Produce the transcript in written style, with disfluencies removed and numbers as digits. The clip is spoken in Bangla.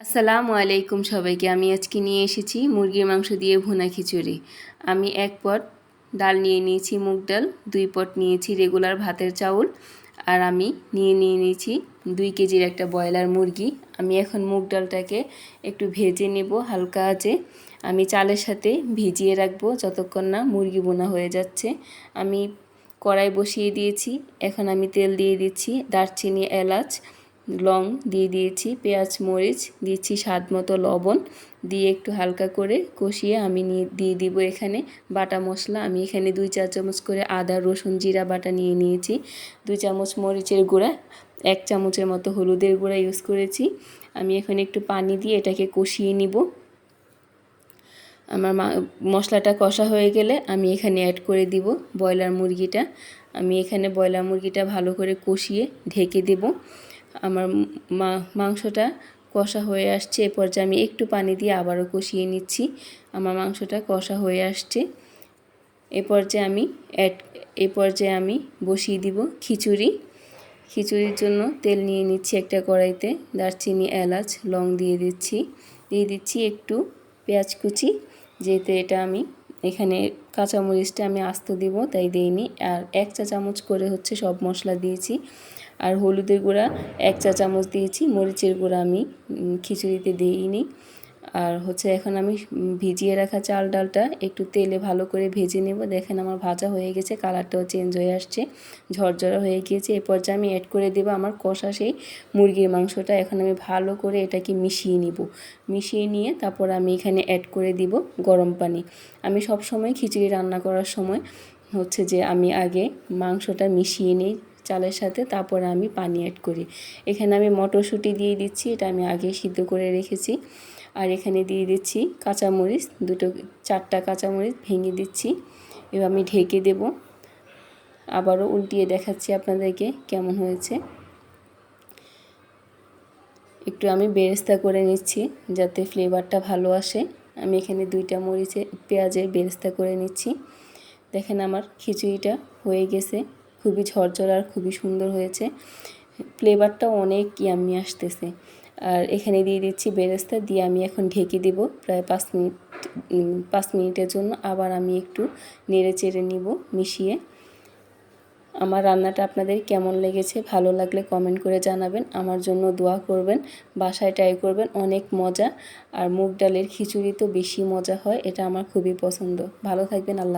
আসসালামু আলাইকুম সবাইকে। আমি আজকে নিয়ে এসেছি মুরগির মাংস দিয়ে ভুনা খিচুড়ি। আমি 1 পট ডাল নিয়ে নিয়েছি, মুগ ডাল, 2 পট নিয়েছি রেগুলার ভাতের চাউল, আর আমি নিয়ে নিয়েছি 2 কেজির একটা ব্রয়লার মুরগি। আমি এখন মুগ ডালটাকে একটু ভেজে নেব হালকা আঁচে। আমি চালের সাথে ভিজিয়ে রাখবো যতক্ষণ না মুরগি ভুনা হয়ে যাচ্ছে। আমি কড়াই বসিয়ে দিয়েছি। এখন আমি তেল দিয়ে দিচ্ছি, দারচিনি, এলাচ, লং দিয়ে দিয়েছি, পেঁয়াজ, মরিচ দিচ্ছি, স্বাদ মতো লবণ দিয়ে একটু হালকা করে কষিয়ে আমি দিয়ে দিব এখানে বাটা মশলা। আমি এখানে 2-4 চামচ করে আদা, রসুন, জিরা বাটা নিয়ে নিয়েছি, 2 চামচ মরিচের গুঁড়া, 1 চামচের মতো হলুদের গুঁড়া ইউজ করেছি। আমি এখন একটু পানি দিয়ে এটাকে কষিয়ে নিব। আমার মশলাটা কষা হয়ে গেলে আমি এখানে অ্যাড করে দিব ব্রয়লার মুরগিটা। আমি এখানে ব্রয়লার মুরগিটা ভালো করে কষিয়ে ঢেকে দেব। আমার মাংসটা কষা হয়ে আসছে। এ পর্যায়ে আমি একটু পানি দিয়ে আবারও কষিয়ে নিচ্ছি। আমার মাংসটা কষা হয়ে আসছে। এ পর্যায়ে আমি বসিয়ে দিব খিচুড়ি। খিচুড়ির জন্য তেল নিয়ে নিচ্ছি একটা কড়াইতে, দারচিনি, এলাচ, লং দিয়ে দিচ্ছি একটু পেঁয়াজ কুচি, যেহেতু এটা আমি এখানে কাঁচামরিচটা আমি আস্ত দিব তাই দিইনি। আর 1 চা চামচ করে হচ্ছে সব মশলা দিয়েছি। আর হলুদের গুঁড়া 1 চা চামচ দিয়েছি, মরিচের গুঁড়া আমি খিচুড়িতে দিইনি। আর হচ্ছে এখন আমি ভিজিয়ে রাখা চাল ডালটা একটু তেলে ভালো করে ভেজে নেব। দেখেন আমার ভাজা হয়ে গেছে, কালারটাও চেঞ্জ হয়ে আসছে, ঝরঝরা হয়ে গিয়েছে। এ পর্যায়ে আমি অ্যাড করে দেবো আমার কষা সেই মুরগির মাংসটা। এখন আমি ভালো করে এটাকে মিশিয়ে নিব। মিশিয়ে নিয়ে তারপর আমি এখানে অ্যাড করে দিব গরম পানি। আমি সব সময় খিচুড়ি রান্না করার সময় হচ্ছে যে আমি আগে মাংসটা মিশিয়ে নিই চালের সাথে, তারপরে আমি পানি অ্যাড করি। এখানে আমি মটরশুঁটি দিয়ে দিচ্ছি, এটা আমি আগে সিদ্ধ করে রেখেছি। আর এখানে দিয়ে দিচ্ছি কাঁচামরিচ, 4টা কাঁচামরিচ ভেঙে দিচ্ছি। এবার আমি ঢেকে দেব। আবারও উল্টিয়ে দেখাচ্ছি আপনাদেরকে কেমন হয়েছে। একটু আমি বেরেস্তা করে নিচ্ছি যাতে ফ্লেভারটা ভালো আসে। আমি এখানে 2টা পেঁয়াজের বেরেস্তা করে নিচ্ছি। দেখেন আমার খিচুড়িটা হয়ে গেছে, খুবই ঝরঝরা আর খুবই সুন্দর হয়েছে। ফ্লেভারটাও অনেক ইয়াম্মি আসতেছে। আর এখানে দিয়ে দিচ্ছি বেরেস্তা, দিয়ে আমি এখন ঢেকে দেব প্রায় 5 মিনিটের জন্য। আবার আমি একটু নেড়ে চেড়ে নিব মিশিয়ে। আমার রান্নাটা আপনাদের কেমন লেগেছে, ভালো লাগলে কমেন্ট করে জানাবেন। আমার জন্য দোয়া করবেন, বাসায় ট্রাই করবেন, অনেক মজা। আর মুগ ডালের খিচুড়ি তো বেশি মজা হয়, এটা আমার খুবই পছন্দ। ভালো থাকবেন। আল্লাহ।